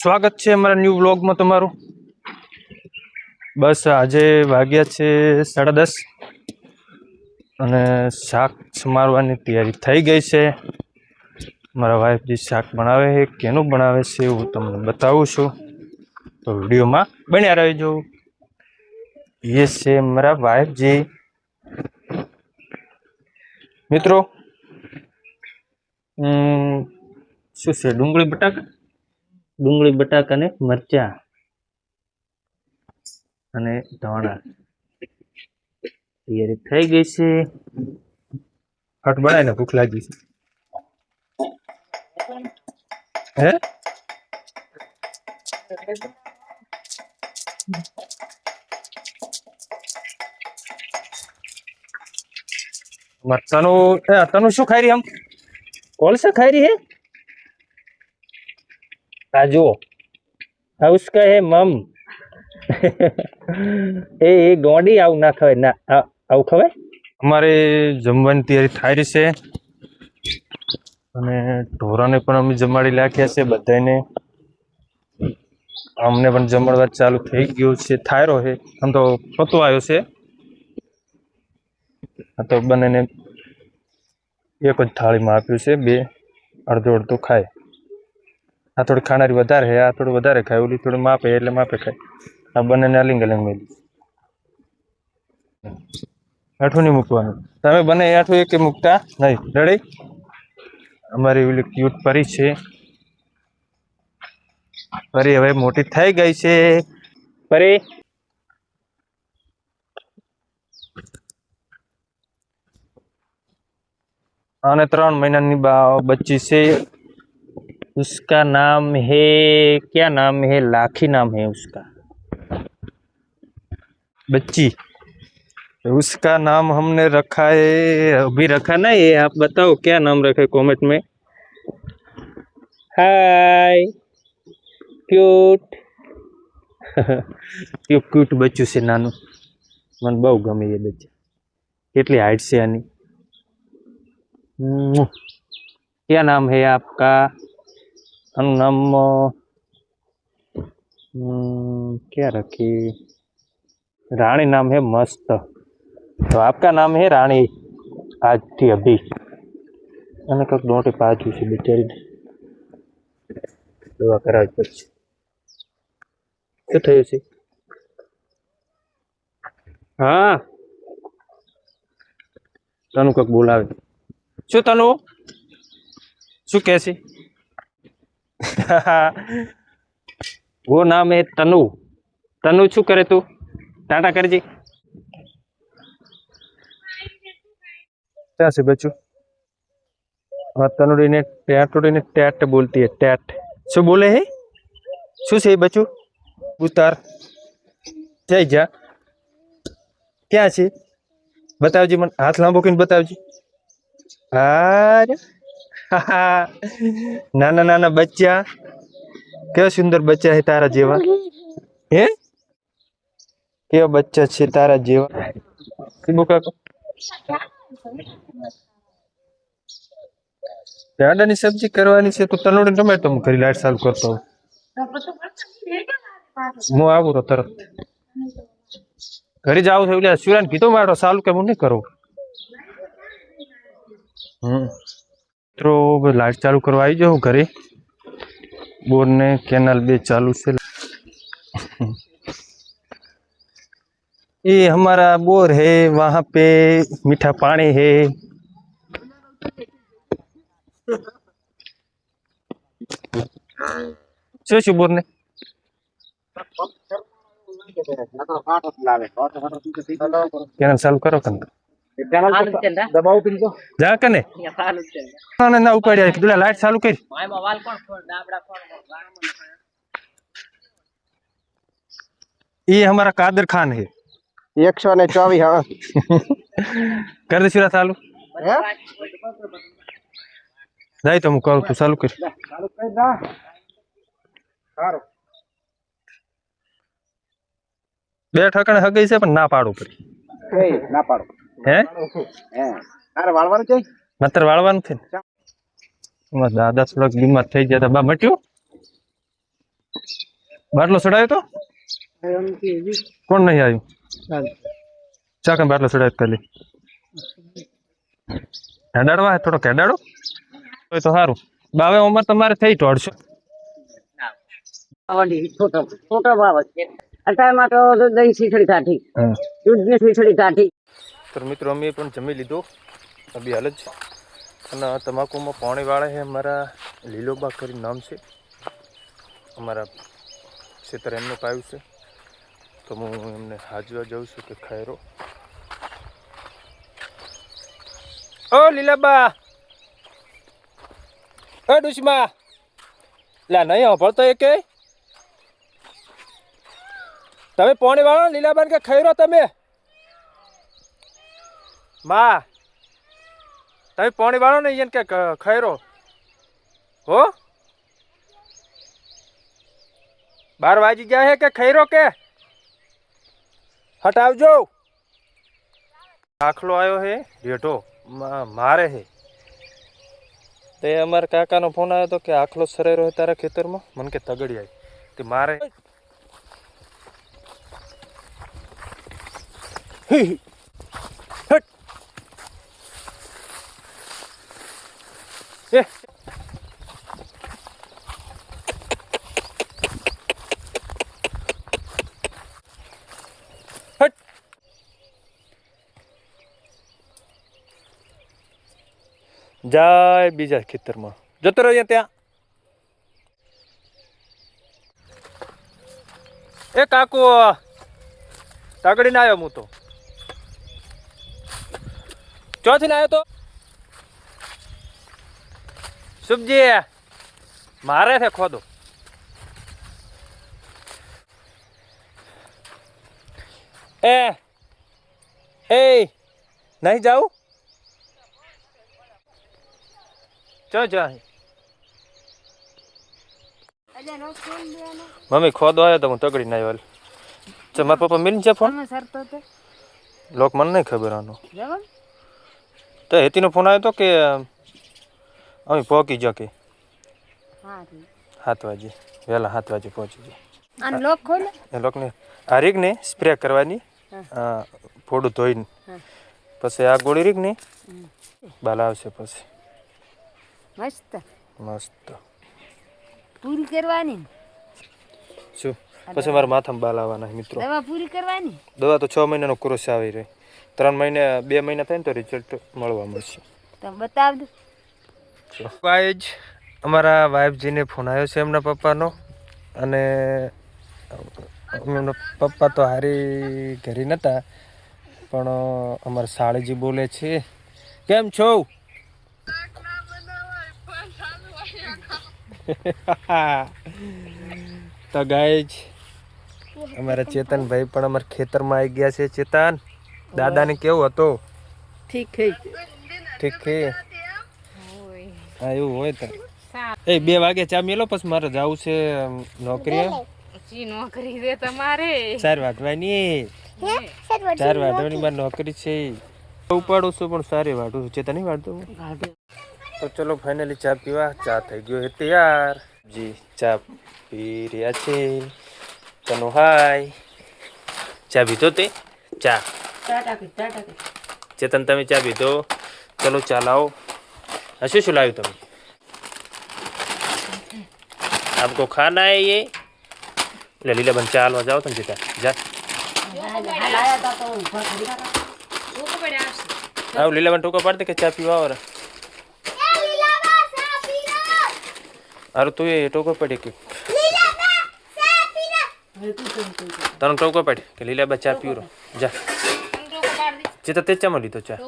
સ્વાગત છે અમારા ન્યૂ વ્લોગમાં તમારું। બસ આજે વાગ્યા છે 10:30 અને શાક સમારવાની તૈયારી થઈ ગઈ છે। મારા વાઈફજી શાક બનાવે છે, કેનું બનાવે છે હું તમને બતાવું છું, તો વિડીયોમાં બન્યા રહેજો। ये છે મારા વાઈફજી। મિત્રો શું છે, ડુંગળી બટાકા ને મરચા અને ધાણા તૈયારી થઈ ગઈ છે। હટ બનાવીને ભૂખ લાગી છે। હે તनु શું ખાઈ રહી? हम कौन सा खाई रही है? जो उसका है मम। એ ગોડી આવું ના ખવાય, ના આવું ખવાય। અમારે જમવાની તૈયારી થાય રહી છે અને ઢોરાને પણ અમે જમાડી નાખ્યા છે બધાને। અમને પણ જમણવાર ચાલુ થઈ ગયું છે, થાયરો છે, આમ તો પતો આવ્યો છે। આ તો બંનેને એક જ થાળીમાં આપ્યું છે, બે અડધો અડધો ખાય। આ થોડી ખાનારી વધારે છે, આ થોડું વધારે ખાય, ઓલી થોડું માપે એટલે માપે ખાય। આ બંનેને અલિંગ અલિંગ મેલી। આઠું નહીં મૂકવાનું, તમે બને આઠું એક મૂકતા નહીં, રેડી? અમારી ઓલી ક્યુટ પરી છે, પરી હવે મોટી થઈ ગઈ છે। પરી आने 3 महीना बच्ची से, उसका नाम है, क्या नाम है? लाखी नाम है उसका, बच्ची। उसका नाम हमने रखा है, अभी रखा ना, ये आप बताओ क्या नाम रखे कमेंट में। हाय क्यूट। क्यूट क्यूट बच्चू से नानू, मन बहु गमे ये बच्चा। કેટલી હાઈટ છે આની? क्या नाम है आपका? नाम क्या रखी? रानी नाम है मस्त, तो आपका नाम है रानी आज थी अभी। અને કંઈક દોંટી પાછું છે બિચારીને, દવા કરાવી પડશે। શું થયું છે? હા તનુ કંઈક બોલાવે। શું તનુ શું કહે છે? वो नाम है तनु। तनु શું કરે તું? ટાટા કરજે। क्या से बच्चू? हाँ तनुड़ी ने टैट बोलती है, टैट। शू बोले है? शू से बच्चू? उतार जय जा। क्या છે? बताओ जी, मन हाथ लांबो કરીને बताओ जी। अरे नाना नाना बच्चा, क्या सुंदर बच्चा है तारा जेवा। હે કેવો બચ્ચા છે તારા જેવા? સીબુ કાકો ટાડાની સબ્જી કરવાની છે તો તનોડી ટમેટો કરી લાઈટ ચાલુ કરતો હું આવું તો તરત ઘરે જાવ છું એટલે સુરાન કીધો મારો ચાલુ કે હું નહીં કરું। મિત્રો લાઈટ ચાલુ કરવા આવી જાઉં ઘરે। बोर ने कैनाल 2 चालू से। ये हमारा बोर है, वहां पे मीठा पानी है। शू बोर ने कैनाल चालू करो कन दबाओ तुमको जा कने ना ना उपाड़िया तुला लाइट चालू कर। ये हमारा कादर खान है 124। हाँ कर दे सिरा चालू जाए तो मैं करूँ, तू चालू कर। બે ઠકાણે હગઈ છે પણ ના પાડું પડી। ના પાડો હે અરે વાળવાનું છે, નતર વાળવાનું છે ને। દાદા થોડાક બીમાર થઈ ગયા હતા, બા મટ્યું બાટલો ચડાયો તો કોણ નહીં આવ્યું ચાકન બાટલો ચડાયો ખાલી હેડાડવા થોડોક હેડાડો તો સારું બાવે ઉંમર તમારે થઈ દોઢસો છોટો ભાવ છે અત્યારમાં તો દહીં ખીચડી કાઢી દૂધની ખીચડી કાઢી તો મિત્રો અમે પણ જમી લીધું અભી હાલ જ અને તમાકુમાં પાણી વાળા છે અમારા લીલોબા કરી નામ છે અમારા ખેતર એમને પાયું છે તો હું એમને હાજવા જાઉં છું કે ખૈરો ઓ લીલાબા ઓ ડુશમા લા નહીં સાંભળતો એ કે તમે પાણી વાળો લીલાબા કે ખૈરો તમે માં તમે પાણી વાળો ને એને કે ખૈરો હો 12 વાગી ગયા હે કે ખૈરો કે હટાવજો આખલો આવ્યો હે રેઢો મારે હે તે અમારા કાકાનો ફોન આવ્યો હતો કે આખલો સરેરો હે તારા ખેતરમાં મને કે તગડી આવી તે મારે એ જાય બીજા ખેતરમાં જતો રહ્યો ત્યાં એ કાકુ તગડીને આવ્યો હું તો ચોથી ને આવ્યો તો શુભજી મારે છે ખોદો એ નહીં જાઉં ચો જાય મમ્મી ખોદો આવ્યો તો હું તગડી ના આવ્યો ચલ મારા પપ્પા મિલ છે ફોન લોક મને નહીં ખબર આનો તો હેતીનો ફોન આવ્યો તો કે અમે પહોંચી જાઓ કે 7 વાગે વહેલા 7 વાગે પહોંચી જાઓ એ લોકને આ રીગને સ્પ્રે કરવાની ફોડું ધોઈને પછી આ ગોળી રીગને બાલ આવશે પછી મસ્ત મસ્ત પૂરી કરવાની શું પછી મારા માથામાં બાલ આવવાના મિત્રો દવા પૂરી કરવાની દવા તો 6 મહિનાનો કોર્સ આવી રહી 3 મહિને 2 મહિના થાય ને તો રિઝલ્ટ મળવા મળશે તમે બતાવ દો ગાઈઝ અમારા વાઈફજીને ફોન આવ્યો છે એમના પપ્પાનો અને એમના પપ્પા તો હારી ઘરે નહોતા પણ અમારા સાળીજી બોલે છે કેમ છો તો ગાઈઝ અમારા ચેતનભાઈ પણ અમારા ખેતરમાં આવી ગયા છે ચેતન દાદાને કેવું હતો ઠીક છે હા એવું હોય તો એ 2 વાગે ચા મેલો પછી મારે જવું છે નોકરીએ નોકરી છે તમારે 4 વાગવાની 4 વાગવાની મારી નોકરી છે ઉપાડું છું પણ સારી વાટું છું ચેતા નહીં વાટતું તો ચલો ફાઇનલી ચા પીવા ચા થઈ ગયો હે તૈયાર જી ચા પી રહ્યા છે તનો હાય ચા પીધો તે ચા ચેતન તમે ચા પીધો ચલો ચા લાવો શું શું લાવ્યું તમે आपको खाना है ये ले लीला बन चाल में जाओ तुम जीता जा आओ लीला बन टोका पड़ते के चाय पीवा और अरे तू ये टोका पड़े के तन टोका पड़े के लीला बन चाय पीरो जा जीता तेज चमली तो चाय